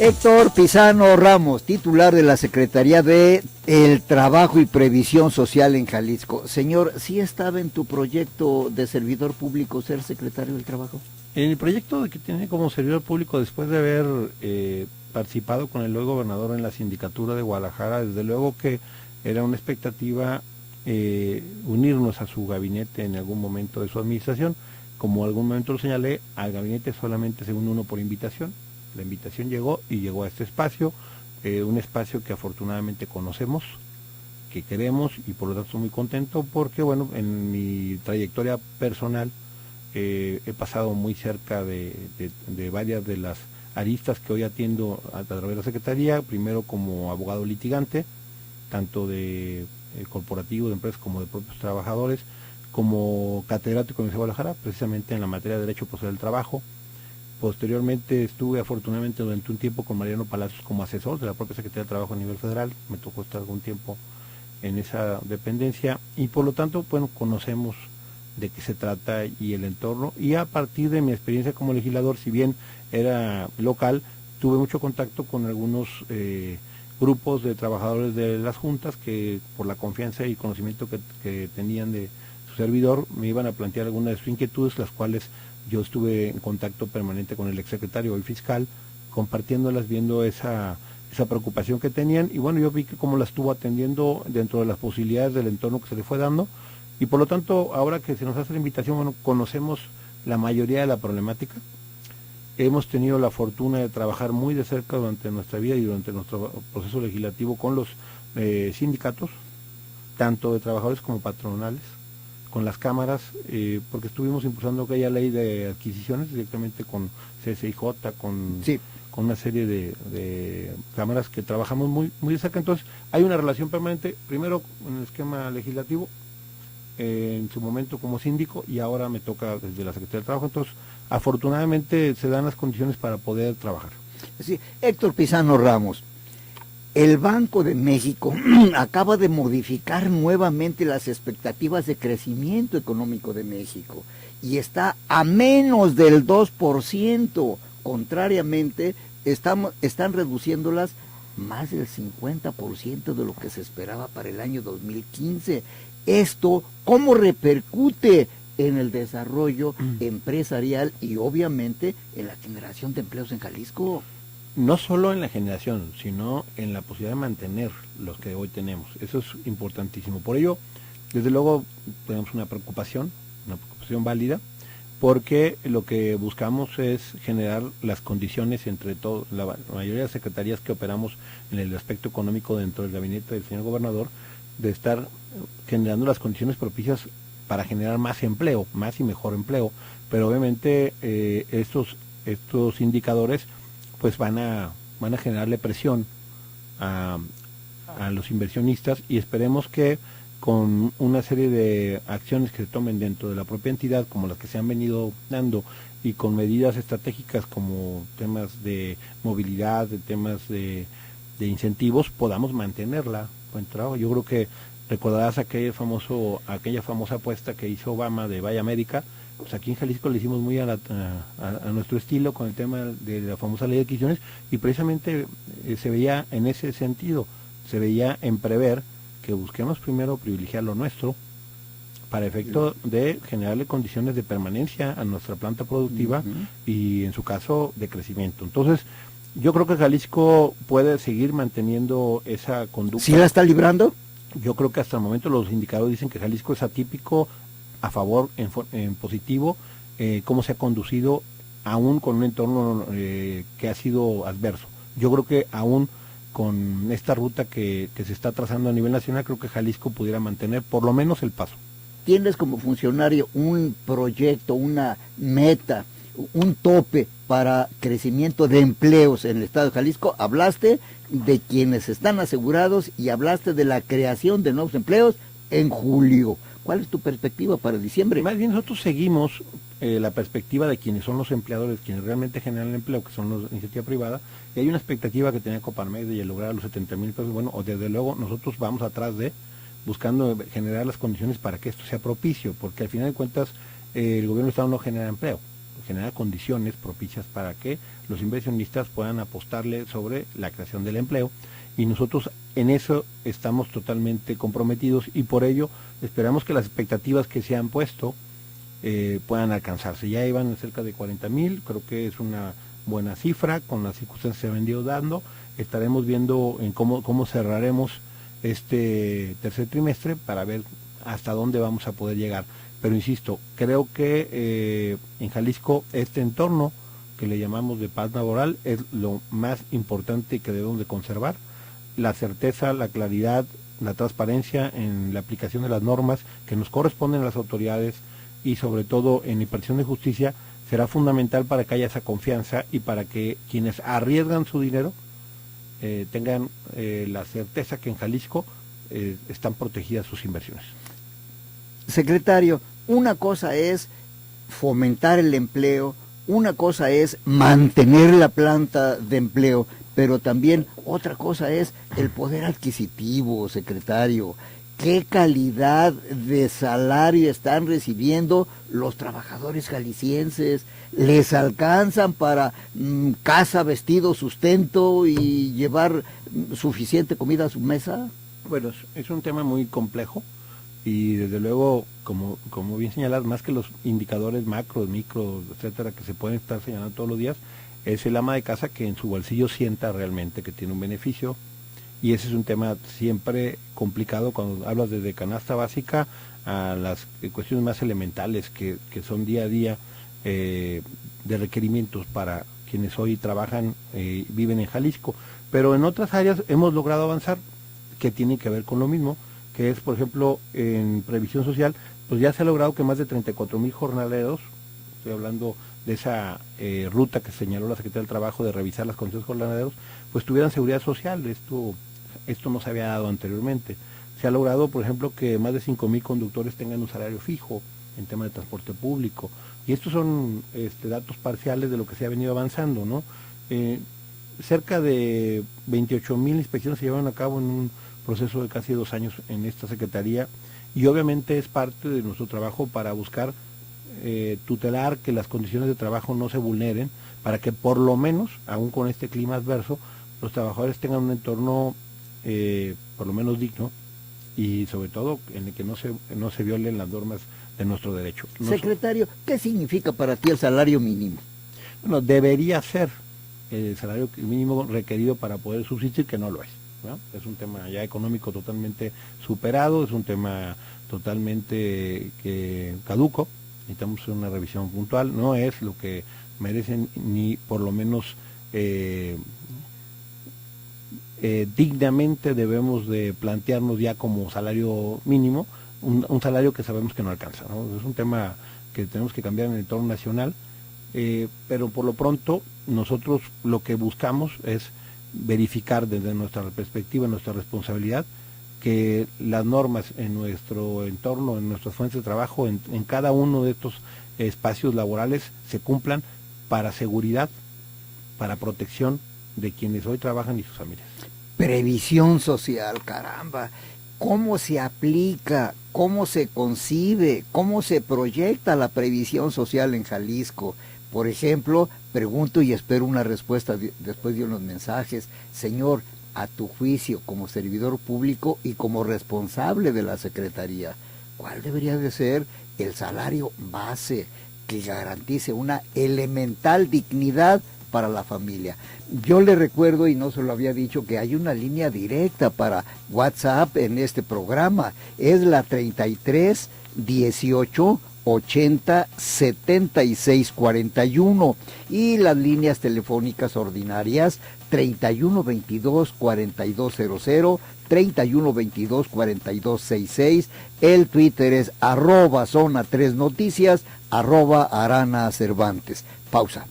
Héctor Pizano Ramos, titular de la Secretaría de el Trabajo y Previsión Social en Jalisco. Señor, ¿sí estaba en tu proyecto de servidor público ser secretario del Trabajo? En el proyecto que tiene como servidor público, después de haber participado con el hoy gobernador en la sindicatura de Guadalajara, desde luego que era una expectativa unirnos a su gabinete en algún momento de su administración. Como algún momento lo señalé, al gabinete solamente se une uno por invitación. La invitación llegó y llegó a este espacio, un espacio que afortunadamente conocemos, que queremos, y por lo tanto estoy muy contento porque, bueno, en mi trayectoria personal he pasado muy cerca de varias de las aristas que hoy atiendo a través de la Secretaría, primero como abogado litigante, tanto de corporativo, de empresas como de propios trabajadores, como catedrático en la Universidad de Guadalajara, precisamente en la materia de Derecho Procesal del Trabajo. Posteriormente estuve afortunadamente durante un tiempo con Mariano Palacios como asesor de la propia Secretaría de Trabajo a nivel federal, me tocó estar algún tiempo en esa dependencia y por lo tanto, bueno, conocemos de qué se trata y el entorno, y a partir de mi experiencia como legislador, si bien era local, tuve mucho contacto con algunos grupos de trabajadores de las juntas que por la confianza y conocimiento que tenían de su servidor me iban a plantear algunas de sus inquietudes, las cuales yo estuve en contacto permanente con el exsecretario y fiscal, compartiéndolas, viendo esa preocupación que tenían, y bueno, yo vi que cómo la estuvo atendiendo dentro de las posibilidades del entorno que se le fue dando, y por lo tanto, ahora que se nos hace la invitación, bueno, conocemos la mayoría de la problemática. Hemos tenido la fortuna de trabajar muy de cerca durante nuestra vida y durante nuestro proceso legislativo con los sindicatos, tanto de trabajadores como patronales, con las cámaras, porque estuvimos impulsando aquella ley de adquisiciones directamente con CCIJ, Sí. con una serie de cámaras que trabajamos muy, muy de cerca. Entonces, hay una relación permanente, primero en el esquema legislativo, en su momento como síndico, y ahora me toca desde la Secretaría del Trabajo. Entonces, afortunadamente se dan las condiciones para poder trabajar. Sí. Héctor Pizano Ramos, el Banco de México acaba de modificar nuevamente las expectativas de crecimiento económico de México y está a menos del 2%. Contrariamente, están reduciéndolas más del 50% de lo que se esperaba para el año 2015. Esto, ¿cómo repercute en el desarrollo empresarial y obviamente en la generación de empleos en Jalisco? No solo en la generación, sino en la posibilidad de mantener los que hoy tenemos. Eso es importantísimo. Por ello, desde luego, tenemos una preocupación válida, porque lo que buscamos es generar las condiciones entre todos, la mayoría de las secretarías que operamos en el aspecto económico dentro del gabinete del señor gobernador, de estar generando las condiciones propicias para generar más empleo, más y mejor empleo, pero obviamente estos indicadores pues van a generarle presión a los inversionistas, y esperemos que con una serie de acciones que se tomen dentro de la propia entidad, como las que se han venido dando, y con medidas estratégicas como temas de movilidad, de temas de incentivos, podamos mantenerla buen trabajo. Yo creo que recordarás aquella famosa apuesta que hizo Obama de Buy América. Pues aquí en Jalisco le hicimos muy a nuestro estilo con el tema de la famosa ley de adquisiciones, y precisamente se veía en ese sentido, se veía en prever que busquemos primero privilegiar lo nuestro para efecto de generarle condiciones de permanencia a nuestra planta productiva y en su caso de crecimiento. Entonces, yo creo que Jalisco puede seguir manteniendo esa conducta. ¿Sí la está librando? Yo creo que hasta el momento los indicadores dicen que Jalisco es atípico, a favor, en positivo, cómo se ha conducido aún con un entorno que ha sido adverso. Yo creo que aún con esta ruta que se está trazando a nivel nacional, creo que Jalisco pudiera mantener por lo menos el paso. ¿Tienes como funcionario un proyecto, una meta, un tope para crecimiento de empleos en el estado de Jalisco? Hablaste de quienes están asegurados y hablaste de la creación de nuevos empleos en julio. ¿Cuál es tu perspectiva para diciembre? Más bien nosotros seguimos la perspectiva de quienes son los empleadores, quienes realmente generan el empleo, que son los de iniciativa privada, y hay una expectativa que tenía Coparmex de lograr los 70,000 pesos. Bueno, o desde luego nosotros vamos atrás de, buscando generar las condiciones para que esto sea propicio, porque al final de cuentas el gobierno del estado no genera empleo, generar condiciones propicias para que los inversionistas puedan apostarle sobre la creación del empleo, y nosotros en eso estamos totalmente comprometidos, y por ello esperamos que las expectativas que se han puesto puedan alcanzarse. Ya iban cerca de 40,000, creo que es una buena cifra con las circunstancias que se han venido dando. Estaremos viendo en cómo cerraremos este tercer trimestre para ver hasta dónde vamos a poder llegar. Pero insisto, creo que en Jalisco este entorno que le llamamos de paz laboral es lo más importante que debemos de conservar. La certeza, la claridad, la transparencia en la aplicación de las normas que nos corresponden a las autoridades, y sobre todo en la impartición de justicia, será fundamental para que haya esa confianza y para que quienes arriesgan su dinero tengan la certeza que en Jalisco están protegidas sus inversiones. Secretario, una cosa es fomentar el empleo, una cosa es mantener la planta de empleo, pero también otra cosa es el poder adquisitivo, secretario. ¿Qué calidad de salario están recibiendo los trabajadores jaliscienses? ¿Les alcanzan para casa, vestido, sustento y llevar suficiente comida a su mesa? Bueno, es un tema muy complejo, y desde luego, como bien señalas, más que los indicadores macros, micros, etcétera, que se pueden estar señalando todos los días, es el ama de casa que en su bolsillo sienta realmente que tiene un beneficio. Y ese es un tema siempre complicado cuando hablas desde canasta básica a las cuestiones más elementales que son día a día de requerimientos para quienes hoy trabajan, viven en Jalisco. Pero en otras áreas hemos logrado avanzar que tienen que ver con lo mismo, que es, por ejemplo, en previsión social, pues ya se ha logrado que más de 34,000 jornaleros, estoy hablando de esa ruta que señaló la Secretaría del Trabajo de revisar las condiciones jornaleros, pues tuvieran seguridad social. Esto no se había dado anteriormente. Se ha logrado, por ejemplo, que más de 5,000 conductores tengan un salario fijo en tema de transporte público. Y estos son datos parciales de lo que se ha venido avanzando, ¿no? Cerca de 28,000 inspecciones se llevaron a cabo en un proceso de casi 2 años en esta Secretaría, y obviamente es parte de nuestro trabajo para buscar tutelar que las condiciones de trabajo no se vulneren, para que por lo menos, aún con este clima adverso, los trabajadores tengan un entorno por lo menos digno, y sobre todo en el que no se violen las normas de nuestro derecho. Secretario, ¿qué significa para ti el salario mínimo? Bueno, debería ser el salario mínimo requerido para poder subsistir, que no lo es, ¿no? Es un tema ya económico totalmente superado, es un tema totalmente caduco. Necesitamos una revisión puntual, no es lo que merecen, ni por lo menos dignamente debemos de plantearnos ya como salario mínimo, un salario que sabemos que no alcanza, ¿no? Es un tema que tenemos que cambiar en el entorno nacional, pero por lo pronto nosotros lo que buscamos es verificar desde nuestra perspectiva, nuestra responsabilidad, que las normas en nuestro entorno, en nuestras fuentes de trabajo, en cada uno de estos espacios laborales se cumplan para seguridad, para protección de quienes hoy trabajan y sus familias. Previsión social, caramba. ¿Cómo se aplica? ¿Cómo se concibe? ¿Cómo se proyecta la previsión social en Jalisco? Por ejemplo, pregunto y espero una respuesta después de unos mensajes. Señor, a tu juicio, como servidor público y como responsable de la Secretaría, ¿cuál debería de ser el salario base que garantice una elemental dignidad para la familia? Yo le recuerdo, y no se lo había dicho, que hay una línea directa para WhatsApp en este programa. Es la 33 18 80 76 41, y las líneas telefónicas ordinarias 31 22 4200, 31 22 4266. El Twitter es @zona3noticias, @Arana Cervantes. Pausa.